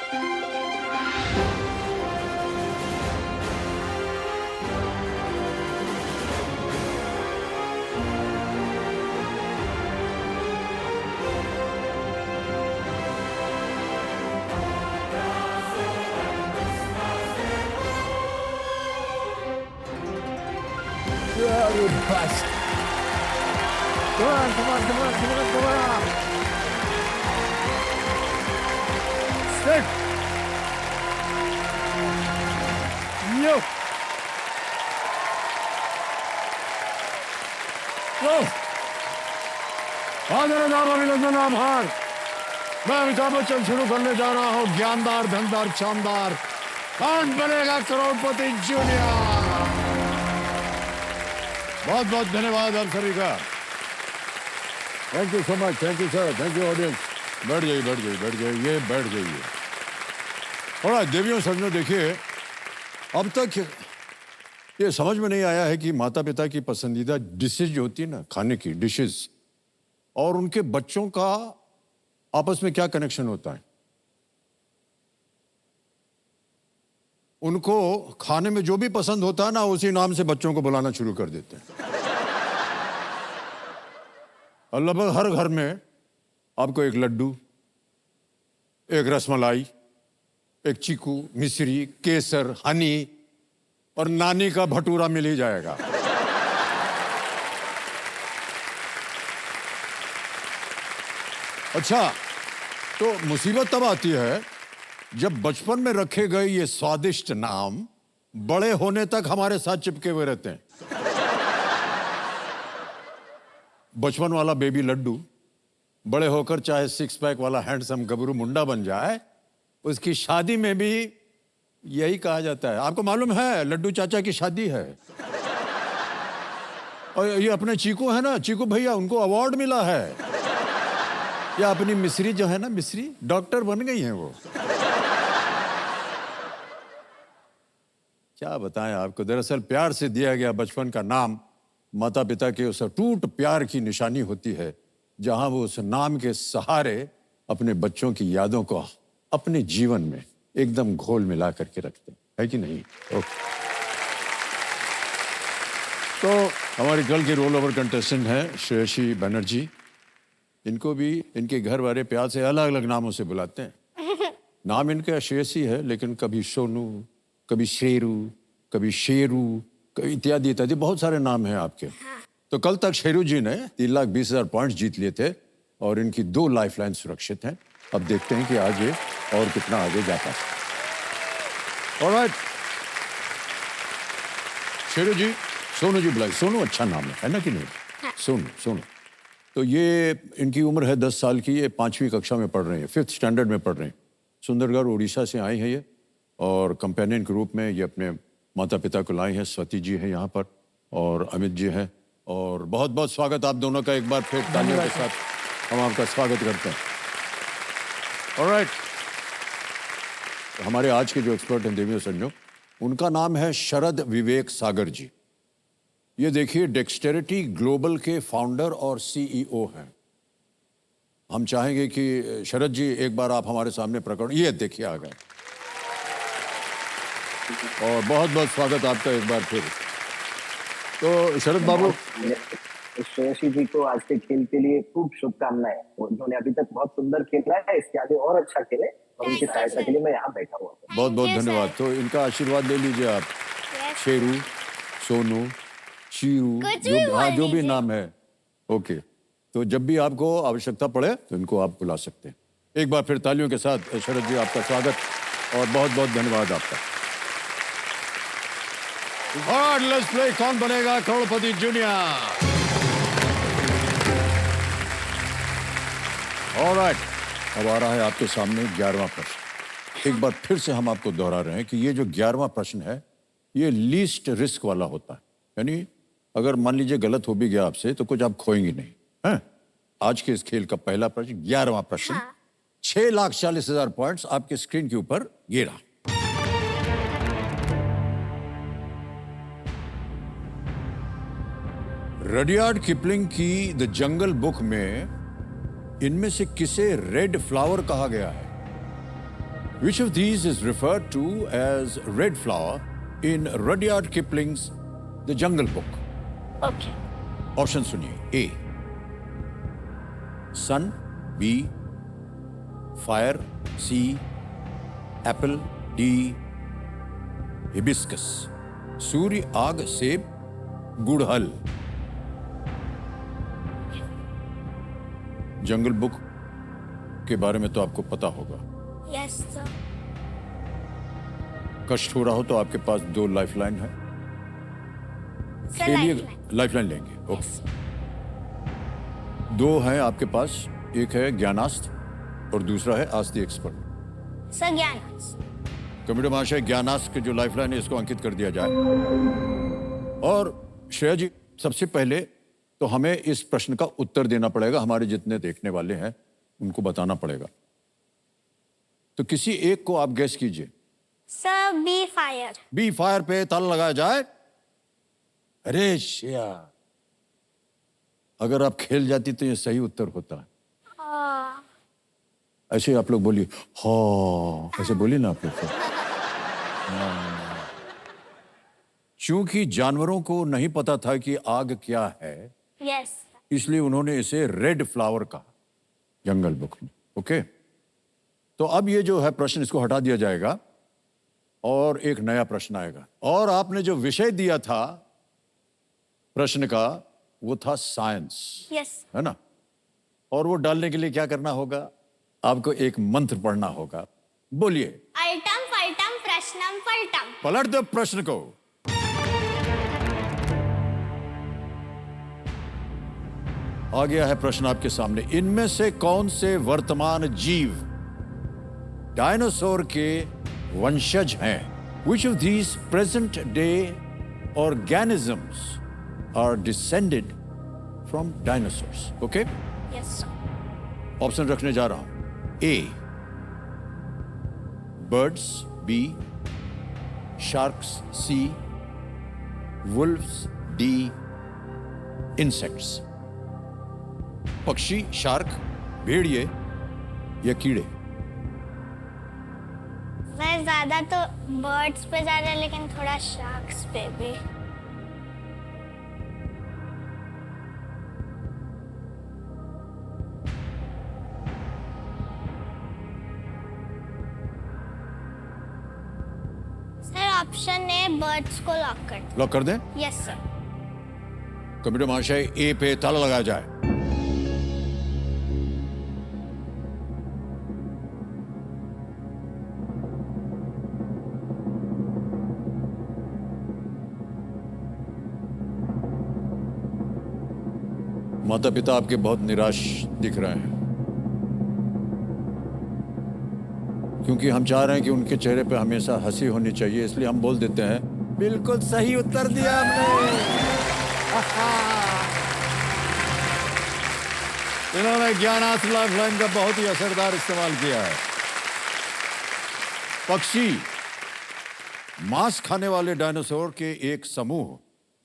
Very fast. Come on, come on, come on, come on, come on. Sit. Yo. Go. आदरणीय अभिनंदन आभार। मैं अमिताभ बच्चन शुरू करने जा रहा हूँ ज्ञानदार धनदार शानदार कौन बनेगा करोड़पति जूनियर। बहुत बहुत धन्यवाद आप सभी का। Thank you so much. Thank you sir. Thank you audience. बैठ जाइए बैठ जाइए बैठ जाइए ये बैठ जाइए। थोड़ा देवियों सज्जनों देखिए, अब तक ये समझ में नहीं आया है कि माता पिता की पसंदीदा डिशेज जो होती है ना, खाने की डिशेज, और उनके बच्चों का आपस में क्या कनेक्शन होता है। उनको खाने में जो भी पसंद होता है ना, उसी नाम से बच्चों को बुलाना शुरू कर देते हैं। और लगभग हर घर में आपको एक लड्डू, एक रसमलाई, एक चीकू, मिश्री, केसर, हनी और नानी का भटूरा मिल ही जाएगा। अच्छा, तो मुसीबत तब आती है जब बचपन में रखे गए ये स्वादिष्ट नाम बड़े होने तक हमारे साथ चिपके हुए रहते हैं। बचपन वाला बेबी लड्डू बड़े होकर चाहे सिक्स पैक वाला हैंडसम गबरू मुंडा बन जाए, उसकी शादी में भी यही कहा जाता है। आपको मालूम है लड्डू चाचा की शादी है, और ये अपने चीकू है ना, चीकू भैया, उनको अवार्ड मिला है। या अपनी मिश्री जो है ना, मिश्री डॉक्टर बन गई हैं वो। क्या बताएं आपको, दरअसल प्यार से दिया गया बचपन का नाम माता पिता के उस अटूट प्यार की निशानी होती है, जहां वो उस नाम के सहारे अपने बच्चों की यादों को अपने जीवन में एकदम घोल मिला करके रखते हैं, है कि नहीं? तो हमारी कल की रोल ओवर कंटेस्टेंट हैं श्रेयसी बनर्जी। इनको भी इनके घर वाले प्यार से अलग अलग नामों से बुलाते हैं। नाम इनका श्रेयसी है, लेकिन कभी सोनू, कभी शेरू, कभी शेरू, कभी इत्यादि इत्यादि बहुत सारे नाम हैं आपके। तो कल तक शेरू जी ने 3,20,000 पॉइंट्स जीत लिए थे और इनकी 2 लाइफलाइन सुरक्षित हैं। अब देखते हैं कि आज ये और कितना आगे जाता है। ऑलराइट, शेरू जी, सोनू जी बुलाइए। सोनू अच्छा नाम है ना कि नहीं? सोनू, सोनू। तो ये इनकी उम्र है 10 साल की, ये 5वीं कक्षा में पढ़ रहे हैं, 5th स्टैंडर्ड में पढ़ रहे हैं। सुंदरगढ़ उड़ीसा से आई हैं ये, और कंपेनियन के रूप में ये अपने माता पिता को लाई हैं। स्वती जी हैं यहाँ पर और अमित जी हैं, और बहुत बहुत स्वागत आप दोनों का एक बार फिर तालियों के साथ हम आपका स्वागत करते हैं। ऑलराइट, हमारे आज के जो एक्सपर्ट हैं देवियों सज्जनों, उनका नाम है शरद विवेक सागर जी। ये देखिए, डेक्सटेरिटी ग्लोबल के फाउंडर और सीईओ हैं। हम चाहेंगे कि शरद जी एक बार आप हमारे सामने प्रकट, ये देखिए आ गए, और बहुत बहुत स्वागत आपका एक बार फिर। तो शरद बाबू, श्रेयसी जी को आज के खेल के लिए खूब शुभकामनाएं। उन्होंने अभी तक बहुत सुंदर खेला है, इसके आगे और अच्छा खेले, और उनकी सहायता के लिए मैं यहाँ बैठा हुआ हूँ। बहुत बहुत धन्यवाद। तो इनका आशीर्वाद ले लीजिए आप। शेरू, सोनू, शीरू, जो भी नाम है। ओके, तो जब भी आपको आवश्यकता पड़े तो इनको आप बुला सकते हैं। एक बार फिर तालियों के साथ शरद जी आपका स्वागत और बहुत बहुत धन्यवाद आपका। और लेट्स प्ले कौन बनेगा करोड़पति जूनियर। ऑलराइट, अब आ रहा है आपके सामने 11वां प्रश्न। एक बार फिर से हम आपको दोहरा रहे हैं कि ये जो 11वां प्रश्न है, ये लीस्ट रिस्क वाला होता है। यानी अगर मान लीजिए गलत हो भी गया आपसे तो कुछ आप खोएंगे नहीं हैं। आज के इस खेल का पहला प्रश्न, 11वां प्रश्न, 6,40,000 पॉइंट्स आपके स्क्रीन के ऊपर ये रहा। रडियार्ड किपलिंग की द जंगल बुक में इनमें से किसे रेड फ्लावर कहा गया है? Which of these is referred to as red flower in Rudyard Kipling's The Jungle Book? Okay. Option सुनिए. A. Sun. B. Fire. C. Apple. D. Hibiscus. सूर्य, आग, सेब, गुड़हल. जंगल बुक के बारे में तो आपको पता होगा. Yes, sir. कष्ट हो रहा हो तो आपके पास 2 लाइफलाइन है. Sir, खेलिए. lifeline. लाइफलाइन लेंगे. ओके. Yes. 2 हैं आपके पास. एक है ज्ञानास्त्र और दूसरा है आस्क द एक्सपर्ट. Sir, ज्ञान. कमेटी महाशय, ज्ञानास्त्र की जो लाइफलाइन है इसको अंकित कर दिया जाए. और श्रेया जी, सबसे पहले तो हमें इस प्रश्न का उत्तर देना पड़ेगा. हमारे जितने देखने वाले हैं उनको बताना पड़ेगा. तो किसी एक को आप गैस कीजिए. Sir, B. Fire. B fire पे ताला लगाया जाए. अरे श्रेया, अगर आप खेल जाती तो ये सही उत्तर होता. ऐसे आप लोग बोलिए. हाँ, ऐसे बोलिए ना आप लोग. चूंकि जानवरों को नहीं पता था कि आग क्या है, Yes. इसलिए उन्होंने इसे रेड फ्लावर कहा जंगल बुक में. ओके. तो अब ये जो है प्रश्न, इसको हटा दिया जाएगा और एक नया प्रश्न आएगा. और आपने जो विषय दिया था प्रश्न का, वो था साइंस, Yes. है ना. और वो डालने के लिए क्या करना होगा? आपको एक मंत्र पढ़ना होगा. बोलिए. अल्टम पल्टम प्रश्नम पल्टम. पलट दो प्रश्न को. आ गया है प्रश्न आपके सामने. इनमें से कौन से वर्तमान जीव डायनासोर के वंशज हैं? Which of these present day organisms are descended from dinosaurs? Okay? Yes, sir. Option रखने जा रहा हूं. A. Birds. B. Sharks. C. Wolves. D. Insects. पक्षी, शार्क, भेड़िए या कीड़े? मैं ज्यादा तो बर्ड्स पे जा रहा, लेकिन थोड़ा शार्क्स पे भी. सर, ऑप्शन ए बर्ड्स को लॉक कर. लॉक कर दें? Yes sir. कंप्यूटर महाशय, ए पे ताला लगाया जाए. माता पिता आपके बहुत निराश दिख रहे हैं, क्योंकि हम चाह रहे हैं कि उनके चेहरे पे हमेशा हंसी होनी चाहिए, इसलिए हम बोल देते हैं बिल्कुल सही उत्तर दिया आपने. इन्होंने ज्ञानास्त्र लाइफलाइन का बहुत ही असरदार इस्तेमाल किया है. पक्षी, मांस खाने वाले डायनासोर के एक समूह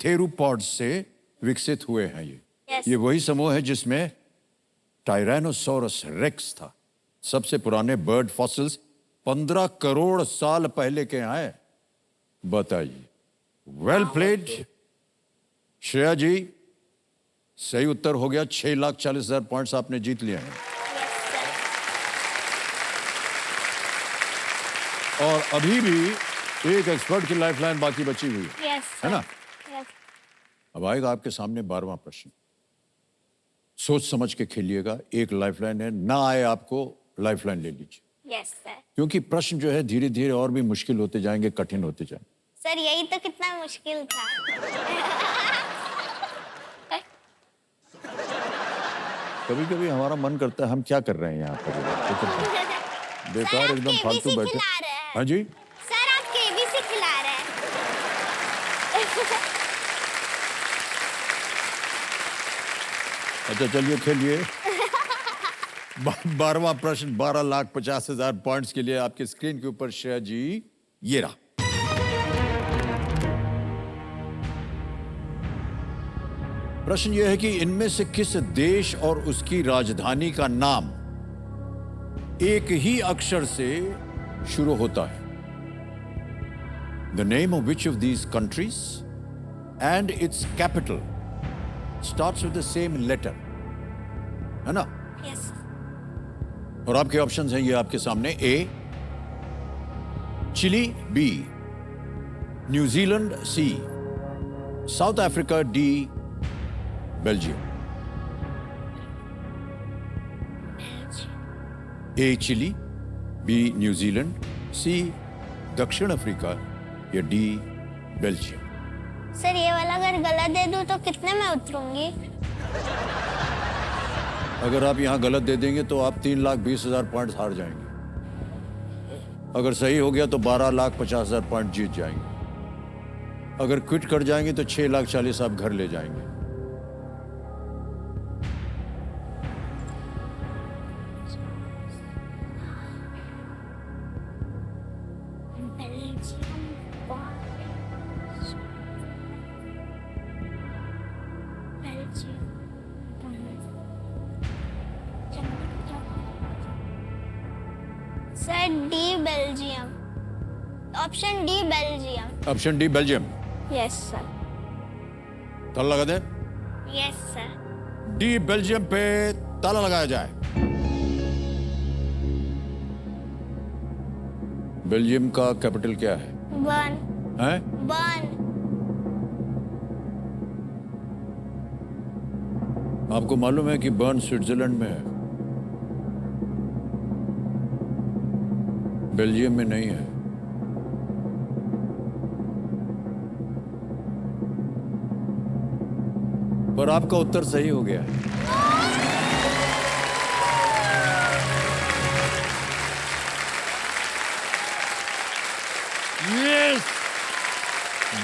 थेरोपॉड्स से विकसित हुए हैं. Yes. ये वही समूह है जिसमें टायरानोसोरस रेक्स था. सबसे पुराने बर्ड फॉसिल्स 15 करोड़ साल पहले के हैं. बताइए. वेल प्लेड श्रेया जी, सही उत्तर हो गया. 6,40,000 पॉइंट्स आपने जीत लिए हैं. और अभी भी एक एक्सपर्ट की लाइफलाइन बाकी बची हुई है. यस है ना? यस. अब आएगा आपके सामने 12वां प्रश्न. सोच समझ के खेलिएगा. एक लाइफलाइन है, ना आए आपको लाइफलाइन ले लीजिए, यस सर. क्योंकि प्रश्न जो है धीरे धीरे और भी मुश्किल होते जाएंगे, कठिन होते जाएंगे. सर, यही तो कितना मुश्किल था. कभी कभी हमारा मन करता है हम क्या कर रहे हैं यहाँ पर, बेकार सर, आप एकदम KBC फालतू बैठे. खिला रहे हैं. हाँ जी. सर, आप केबीसी खिला रहे हैं. अच्छा चलिए खेलिए. 12वां प्रश्न 12,50,000 पॉइंट्स के लिए आपके स्क्रीन के ऊपर श्रेया जी ये रहा. प्रश्न यह है कि इनमें से किस देश और उसकी राजधानी का नाम एक ही अक्षर से शुरू होता है? The name of which of these countries and its capital starts with the same letter, है ना? यस। और आपके ऑप्शंस हैं ये आपके सामने। ए चिली, बी न्यूजीलैंड, सी साउथ अफ्रीका, डी बेल्जियम। ए चिली, बी न्यूजीलैंड, सी दक्षिण अफ्रीका या डी बेल्जियम। सर ये वाला अगर गलत दे दूं तो कितने में उतरूंगी? अगर आप यहां गलत दे देंगे तो आप 3,20,000 पॉइंट्स हार जाएंगे। अगर सही हो गया तो 12,50,000 पॉइंट जीत जाएंगे। अगर क्विट कर जाएंगे तो 6,40,000 आप घर ले जाएंगे। Sir D Belgium, option D Belgium. Option D Belgium, yes sir. ताला लगा दे। Yes sir. डी बेल्जियम पे ताला लगाया जाए। बेल्जियम का कैपिटल क्या है? बर्न। हैं? बर्न। आपको मालूम है कि बर्न स्विट्जरलैंड में है, बेल्जियम में नहीं है। पर आपका उत्तर सही हो गया है। यस,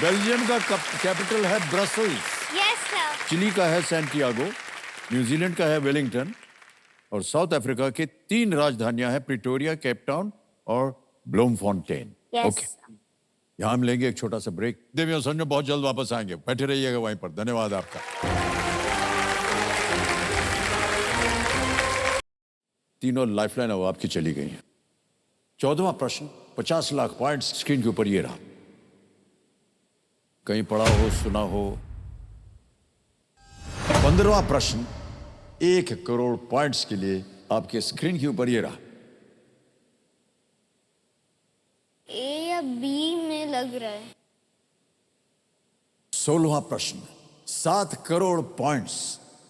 बेल्जियम का कैपिटल है ब्रसल्स, यस सर। चिली का है सैंटियागो, न्यूजीलैंड का है वेलिंगटन और साउथ अफ्रीका के 3 राजधानियां हैं, प्रिटोरिया, केप टाउन और ब्लूमफॉन्टेन। यस। ओके, यहां हम लेंगे एक छोटा सा ब्रेक। देवी और संजय बहुत जल्द वापस आएंगे, बैठे रहिएगा वहीं पर। धन्यवाद आपका। 3 लाइफलाइन अब आपकी चली गई हैं। 14वां प्रश्न, 50 लाख पॉइंट स्क्रीन के ऊपर ये रहा। कहीं पढ़ा हो, सुना हो। 15वां प्रश्न 1 करोड़ पॉइंट्स के लिए आपके स्क्रीन के ऊपर ये रहा। ए या बी में लग रहा है। 16वां प्रश्न 7 करोड़ पॉइंट्स